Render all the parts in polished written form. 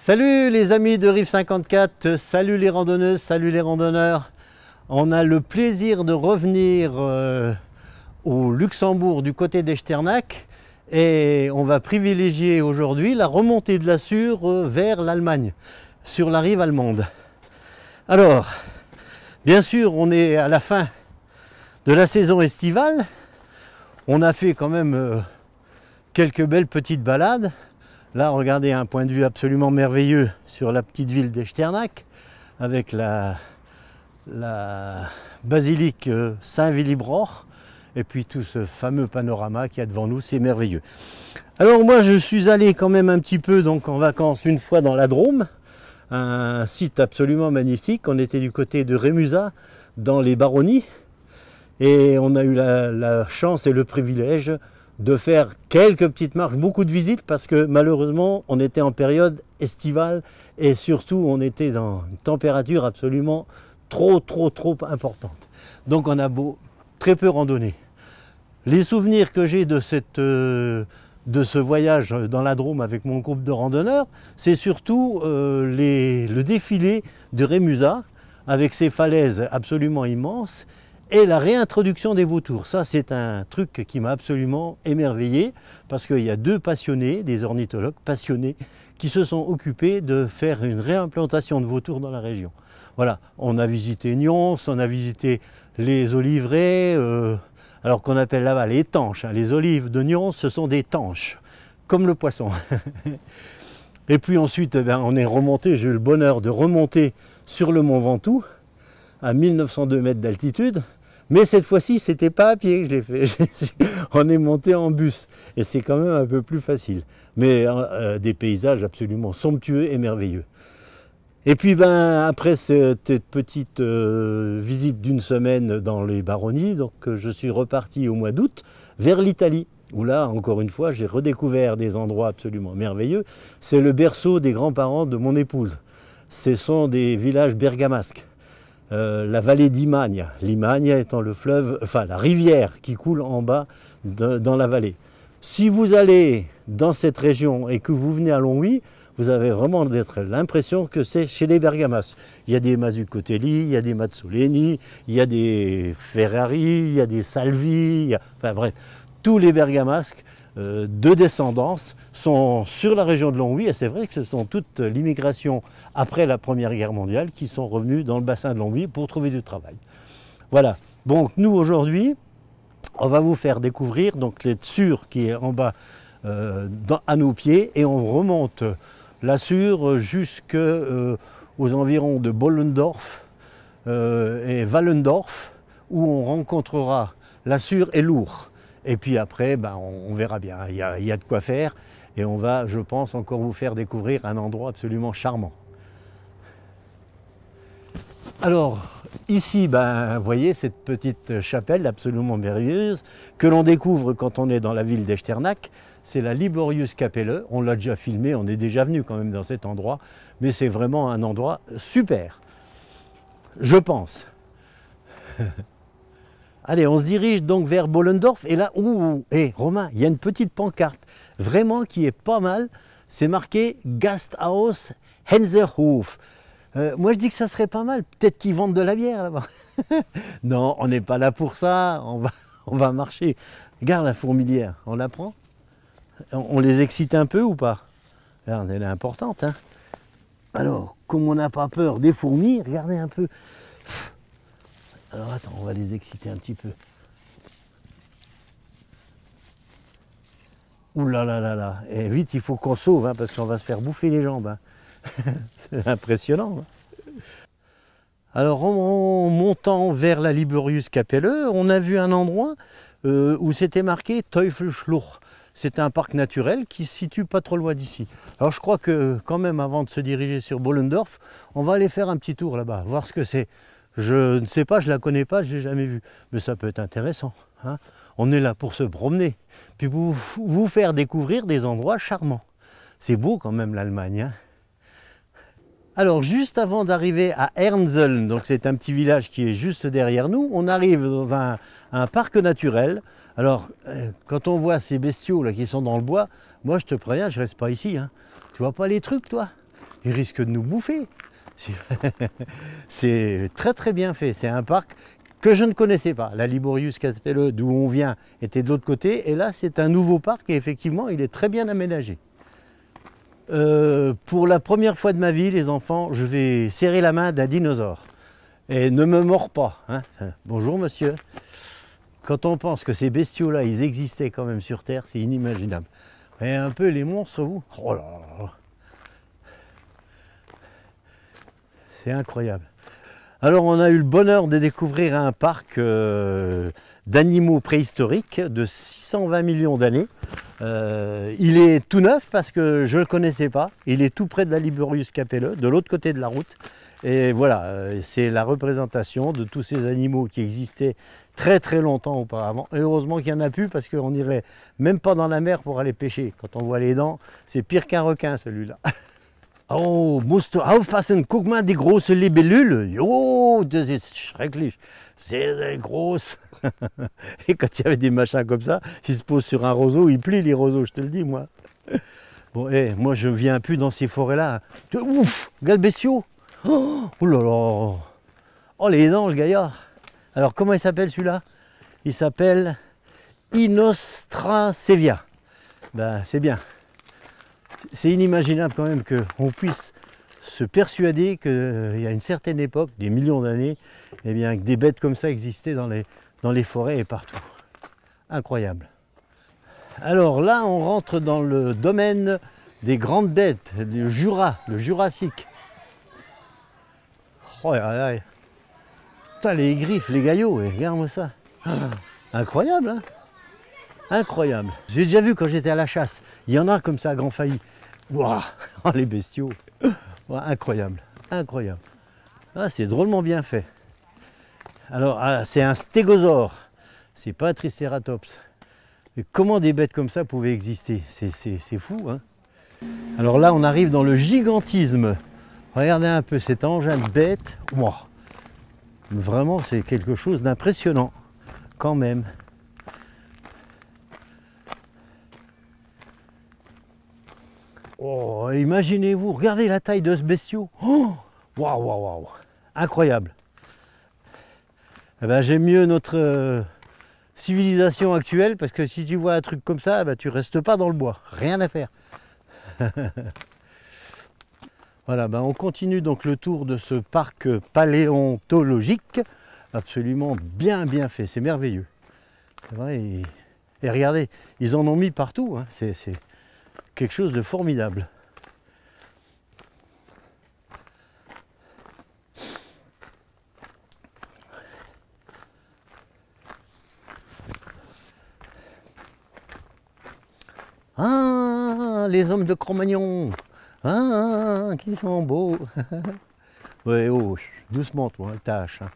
Salut les amis de Rive 54, salut les randonneuses, salut les randonneurs. On a le plaisir de revenir au Luxembourg du côté d'Echternach et on va privilégier aujourd'hui la remontée de la Sûre vers l'Allemagne, sur la rive allemande. Alors, bien sûr, on est à la fin de la saison estivale. On a fait quand même quelques belles petites balades. Là, regardez, un point de vue absolument merveilleux sur la petite ville d'Echternach avec la basilique Saint-Willibrord et puis tout ce fameux panorama qu'il y a devant nous, c'est merveilleux. Alors moi, je suis allé quand même un petit peu donc en vacances une fois dans la Drôme, un site absolument magnifique. On était du côté de Rémusat, dans les Baronnies, et on a eu la chance et le privilège de faire quelques petites marches, beaucoup de visites, parce que malheureusement on était en période estivale et surtout on était dans une température absolument trop importante. Donc on a très peu randonné. Les souvenirs que j'ai de ce voyage dans la Drôme avec mon groupe de randonneurs, c'est surtout le défilé de Rémusat avec ses falaises absolument immenses et la réintroduction des vautours. Ça, c'est un truc qui m'a absolument émerveillé parce qu'il y a deux passionnés, des ornithologues passionnés, qui se sont occupés de faire une réimplantation de vautours dans la région. Voilà, on a visité Nyons, on a visité les oliveraies, alors qu'on appelle là-bas les tanches. Les olives de Nyons, ce sont des tanches, comme le poisson. Et puis ensuite, on est remonté, j'ai eu le bonheur de remonter sur le mont Ventoux, à 1902 mètres d'altitude. Mais cette fois-ci, c'était pas à pied que je l'ai fait. On est monté en bus et c'est quand même un peu plus facile. Mais des paysages absolument somptueux et merveilleux. Et puis après cette petite visite d'une semaine dans les Baronnies, donc je suis reparti au mois d'août vers l'Italie, où là, encore une fois, j'ai redécouvert des endroits absolument merveilleux. C'est le berceau des grands-parents de mon épouse. Ce sont des villages bergamasques. La vallée d'Imagne, l'Imagne étant le fleuve, enfin la rivière qui coule en bas dans la vallée. Si vous allez dans cette région et que vous venez à Longwy, vous avez vraiment l'impression que c'est chez les Bergamasques. Il y a des Mazzucotelli, il y a des Mazzoleni, il y a des Ferrari, il y a des Salvi, enfin bref, tous les Bergamasques de descendance sont sur la région de Longwy, et c'est vrai que ce sont toute l'immigration après la Première Guerre mondiale qui sont revenus dans le bassin de Longwy pour trouver du travail. Voilà, donc nous aujourd'hui, on va vous faire découvrir donc les Sûre qui est en bas à nos pieds, et on remonte la Sûre jusqu'aux environs de Bollendorf et Wallendorf, où on rencontrera la Sûre et l'Our. Et puis après, on verra bien, il y a de quoi faire. Et on va, je pense, encore vous faire découvrir un endroit absolument charmant. Alors, ici, vous voyez cette petite chapelle absolument merveilleuse que l'on découvre quand on est dans la ville d'Echternach. C'est la Liboriuskapelle. On l'a déjà filmé, on est déjà venu quand même dans cet endroit. Mais c'est vraiment un endroit super, je pense. Allez, on se dirige donc vers Bollendorf, et là, Romain, il y a une petite pancarte, vraiment qui est pas mal, c'est marqué « Gasthaus Henserhof ». Moi, je dis que ça serait pas mal, peut-être qu'ils vendent de la bière là-bas. Non, on n'est pas là pour ça, on va marcher. Regarde la fourmilière, on la prend? On les excite un peu ou pas? Regarde, elle est importante, hein. Alors, comme on n'a pas peur des fourmis, regardez un peu. Alors attends, on va les exciter un petit peu. Ouh là là là là. Et vite, il faut qu'on sauve, hein, parce qu'on va se faire bouffer les jambes. Hein. C'est impressionnant. Hein. Alors en montant vers la Liboriuskapelle, on a vu un endroit où c'était marqué Teufelsschluch. C'est un parc naturel qui se situe pas trop loin d'ici. Alors je crois que quand même, avant de se diriger sur Bollendorf, on va aller faire un petit tour là-bas, voir ce que c'est. Je ne sais pas, je ne la connais pas, je ne l'ai jamais vue. Mais ça peut être intéressant. Hein. On est là pour se promener. Puis vous faire découvrir des endroits charmants. C'est beau quand même l'Allemagne. Hein. Alors juste avant d'arriver à Ernseln, donc c'est un petit village qui est juste derrière nous, on arrive dans un parc naturel. Alors quand on voit ces bestiaux là qui sont dans le bois, moi je te préviens, je ne reste pas ici. Hein. Tu vois pas les trucs toi? il risque de nous bouffer. C'est très très bien fait. C'est un parc que je ne connaissais pas. La Liborius Capelleux, d'où on vient, était de l'autre côté. Et là, c'est un nouveau parc et effectivement, il est très bien aménagé. Pour la première fois de ma vie, les enfants, je vais serrer la main d'un dinosaure. Et ne me mords pas. Hein. Bonjour monsieur. Quand on pense que ces bestiaux-là, ils existaient quand même sur Terre, c'est inimaginable. Et un peu les monstres, vous. Oh là là. C'est incroyable. Alors on a eu le bonheur de découvrir un parc d'animaux préhistoriques de 620 millions d'années. Il est tout neuf parce que je ne le connaissais pas. Il est tout près de la Liborius Capelleux, de l'autre côté de la route. Et voilà, c'est la représentation de tous ces animaux qui existaient très très longtemps auparavant. Et heureusement qu'il n'y en a plus parce qu'on n'irait même pas dans la mer pour aller pêcher. Quand on voit les dents, c'est pire qu'un requin celui-là. Oh, musst du aufpassen, guck mal die große Libellule. Jo, das ist schrecklich. C'est grosse. Et quand il y avait des machins comme ça, ils se posent sur un roseau, ils plient les roseaux, je te le dis moi. Bon, moi je viens plus dans ces forêts-là. Ouf, galbessio. Oh là là. Oh les dents, le gaillard. Alors comment il s'appelle celui-là? Il s'appelle Inostracevia. Ben c'est bien. C'est inimaginable quand même qu'on puisse se persuader qu'il y a une certaine époque, des millions d'années, eh bien, que des bêtes comme ça existaient dans les forêts et partout. Incroyable. Alors là, on rentre dans le domaine des grandes bêtes, le Jura, le Jurassique. Oh là là. Putain, les griffes, les gaillots, regarde-moi ça. Incroyable, hein? Incroyable. J'ai déjà vu quand j'étais à la chasse. Il y en a comme ça, grand failli. Waouh, oh, les bestiaux. Ouais, incroyable, incroyable. Ah, c'est drôlement bien fait. Alors, c'est un stégosaure. C'est pas un tricératops. Et comment des bêtes comme ça pouvaient exister? C'est fou, hein? Alors là, on arrive dans le gigantisme. Regardez un peu cet engin de bête. Wow. Vraiment, c'est quelque chose d'impressionnant, quand même. Oh, imaginez-vous, regardez la taille de ce bestiau. Oh, waouh, waouh, waouh, incroyable. Eh ben, j'aime mieux notre civilisation actuelle parce que si tu vois un truc comme ça, ben, tu restes pas dans le bois, rien à faire. Voilà, ben, on continue donc le tour de ce parc paléontologique, absolument bien fait, c'est merveilleux. C'est vrai, et regardez, ils en ont mis partout, hein. C'est quelque chose de formidable. Ah, les hommes de Cro-Magnon. Ah, qui sont beaux. Ouais, oh, doucement toi, tâche. Hein.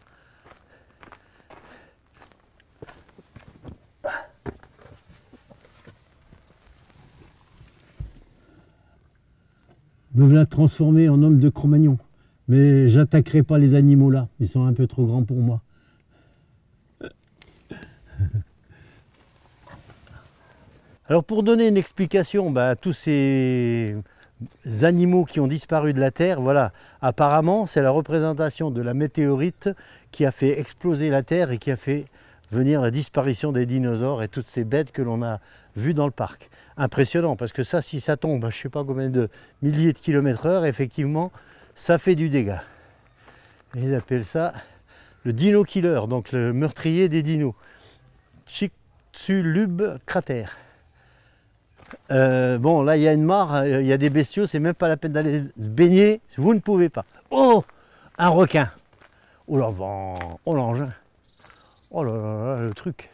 Me voilà transformé en homme de Cro-Magnon. Mais j'attaquerai pas les animaux là, ils sont un peu trop grands pour moi. Alors pour donner une explication à tous ces animaux qui ont disparu de la Terre, voilà, apparemment c'est la représentation de la météorite qui a fait exploser la Terre et qui a fait venir la disparition des dinosaures et toutes ces bêtes que l'on a vues dans le parc. Impressionnant, parce que ça, si ça tombe, je ne sais pas combien de milliers de kilomètres heure, effectivement, ça fait du dégât. Et ils appellent ça le dino killer, donc le meurtrier des dinos. Chicxulub cratère. Bon, là, il y a une mare, il y a des bestiaux, c'est même pas la peine d'aller se baigner, vous ne pouvez pas. Oh, un requin. Oh là, oh l'engin. Oh là là, le truc.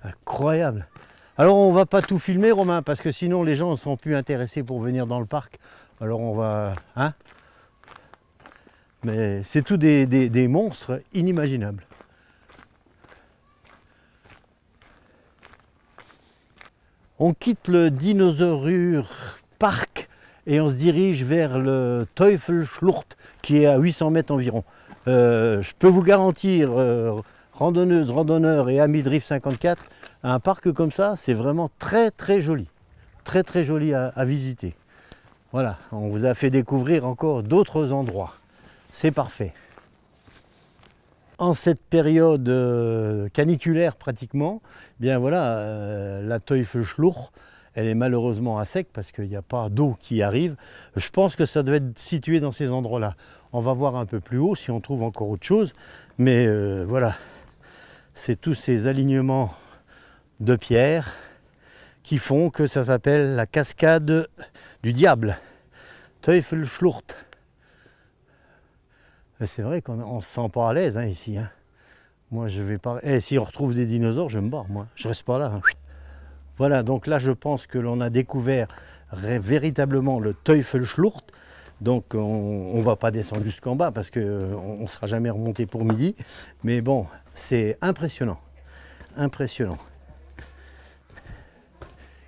Incroyable. Alors on va pas tout filmer, Romain, parce que sinon les gens ne seront plus intéressés pour venir dans le parc. Alors on va... Hein? Mais c'est tout des monstres inimaginables. On quitte le Dinosaurier Park et on se dirige vers le Teufelsschlucht qui est à 800 mètres environ. Je peux vous garantir, randonneuses, randonneurs et amis de Riff 54, un parc comme ça, c'est vraiment très joli. Très joli à visiter. Voilà, on vous a fait découvrir encore d'autres endroits. C'est parfait. En cette période caniculaire pratiquement, bien voilà, la Teufelschlucht, elle est malheureusement à sec parce qu'il n'y a pas d'eau qui arrive. Je pense que ça doit être situé dans ces endroits-là. On va voir un peu plus haut si on trouve encore autre chose. Mais voilà, c'est tous ces alignements de pierres qui font que ça s'appelle la cascade du diable. Teufelschlucht. C'est vrai qu'on ne se sent pas à l'aise ici. Moi, je vais pas. Et si on retrouve des dinosaures, je me barre, moi. Je reste pas là. Voilà, donc là, je pense que l'on a découvert véritablement le Teufelschlucht. Donc, on ne va pas descendre jusqu'en bas parce qu'on ne sera jamais remonté pour midi. Mais bon, c'est impressionnant. Impressionnant.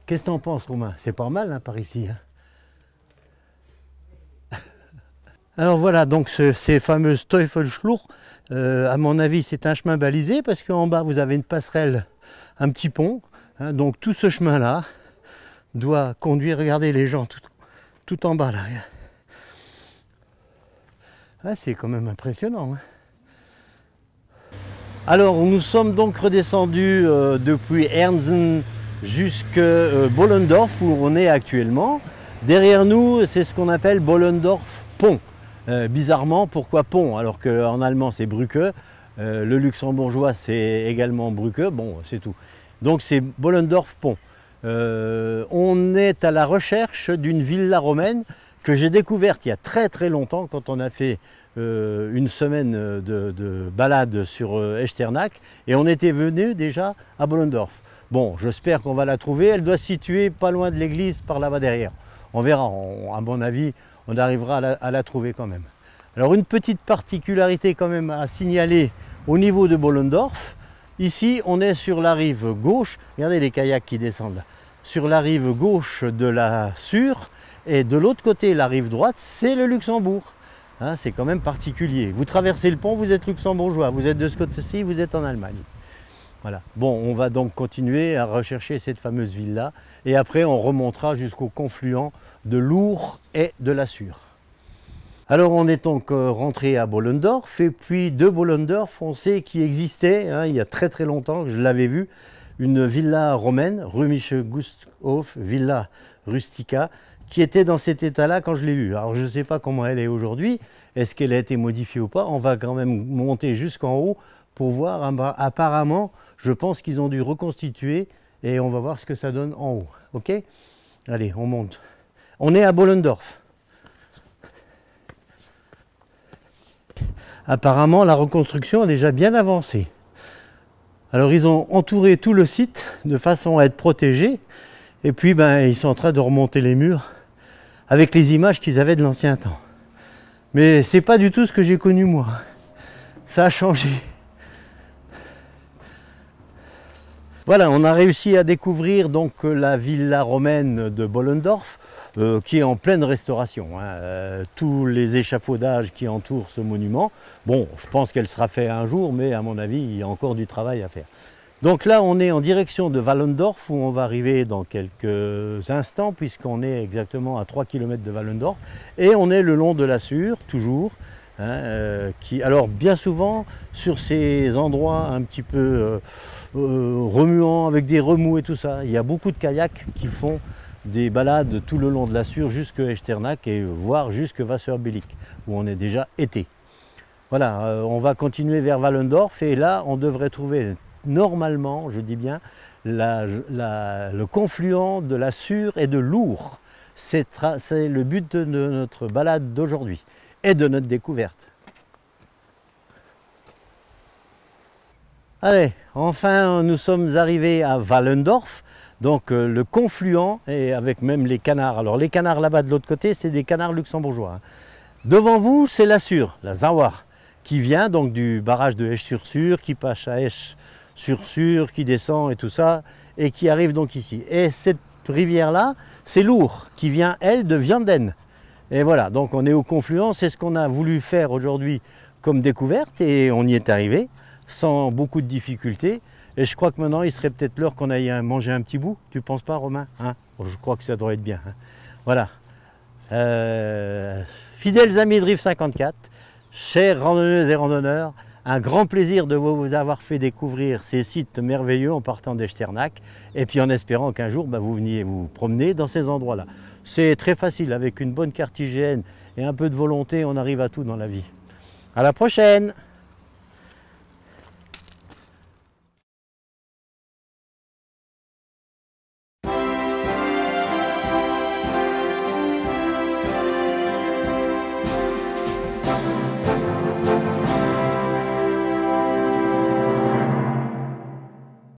Qu'est-ce que tu en penses, Romain? C'est pas mal par ici. Alors voilà, donc ces fameuses Teufelschlucht, à mon avis, c'est un chemin balisé parce qu'en bas, vous avez une passerelle, un petit pont. Donc tout ce chemin-là doit conduire, regardez les gens tout en bas là. Ah, c'est quand même impressionnant. Alors nous sommes donc redescendus depuis Ernsen jusqu'à Bollendorf où on est actuellement. Derrière nous, c'est ce qu'on appelle Bollendorf Pont. Bizarrement, pourquoi pont alors qu'en allemand c'est Brücke, le luxembourgeois c'est également Brücke, bon c'est tout. Donc c'est Bollendorf Pont. On est à la recherche d'une villa romaine que j'ai découverte il y a très longtemps quand on a fait une semaine de balade sur Echternach et on était venu déjà à Bollendorf. Bon, j'espère qu'on va la trouver, elle doit se situer pas loin de l'église par là-bas derrière. On verra, à mon avis, on arrivera à la trouver quand même. Alors une petite particularité quand même à signaler au niveau de Bollendorf. Ici on est sur la rive gauche, regardez les kayaks qui descendent là. Sur la rive gauche de la Sûre et de l'autre côté, la rive droite, c'est le Luxembourg. C'est quand même particulier. Vous traversez le pont, vous êtes luxembourgeois. Vous êtes de ce côté-ci, vous êtes en Allemagne. Voilà. Bon, on va donc continuer à rechercher cette fameuse ville-là. Et après, on remontera jusqu'au confluent de l'Our et de la Sûre. Alors, on est donc rentré à Bollendorf. Et puis, de Bollendorf, on sait qu'il existait, il y a très longtemps, que je l'avais vu, une villa romaine, Römische Gasthof, Villa Rustica, qui était dans cet état-là quand je l'ai vue. Alors, je ne sais pas comment elle est aujourd'hui. Est-ce qu'elle a été modifiée ou pas? On va quand même monter jusqu'en haut pour voir. Apparemment, je pense qu'ils ont dû reconstituer et on va voir ce que ça donne en haut. Ok? Allez, on monte. On est à Bollendorf. Apparemment, la reconstruction est déjà bien avancée. Alors, ils ont entouré tout le site de façon à être protégés. Et puis, ils sont en train de remonter les murs avec les images qu'ils avaient de l'ancien temps. Mais c'est pas du tout ce que j'ai connu moi. Ça a changé. Voilà, on a réussi à découvrir donc la villa romaine de Bollendorf qui est en pleine restauration. Tous les échafaudages qui entourent ce monument. Bon, je pense qu'elle sera faite un jour, mais à mon avis, il y a encore du travail à faire. Donc là, on est en direction de Wallendorf, où on va arriver dans quelques instants, puisqu'on est exactement à 3 km de Wallendorf. Et on est le long de la Sûre, toujours. Alors, bien souvent, sur ces endroits un petit peu remuants, avec des remous et tout ça, il y a beaucoup de kayaks qui font des balades tout le long de la Sûre, jusqu'à Echternach, et voire jusqu'à Wasserbillig, où on est déjà été. Voilà, on va continuer vers Wallendorf, et là, on devrait trouver normalement, je dis bien, le confluent de la Sûre et de l'Our. C'est le but de notre balade d'aujourd'hui et de notre découverte. Allez, enfin nous sommes arrivés à Wallendorf, donc le confluent, et avec même les canards. Alors les canards là-bas de l'autre côté, c'est des canards luxembourgeois. Devant vous, c'est la Sûre, la Sauer, qui vient donc du barrage de Esch-sur-Sûre, qui passe à Esch-sur-Sûre, qui descend et tout ça, et qui arrive donc ici. Et cette rivière-là, c'est l'Our, qui vient, elle, de Vianden. Et voilà, donc on est au confluent, c'est ce qu'on a voulu faire aujourd'hui comme découverte, et on y est arrivé, sans beaucoup de difficultés. Et je crois que maintenant, il serait peut-être l'heure qu'on aille manger un petit bout. Tu ne penses pas, Romain? Je crois que ça devrait être bien. Voilà. Fidèles amis de Rive 54, chères randonneuses et randonneurs, un grand plaisir de vous avoir fait découvrir ces sites merveilleux en partant d'Echternach et puis en espérant qu'un jour vous veniez vous promener dans ces endroits-là. C'est très facile, avec une bonne carte hygiène et un peu de volonté, on arrive à tout dans la vie. À la prochaine!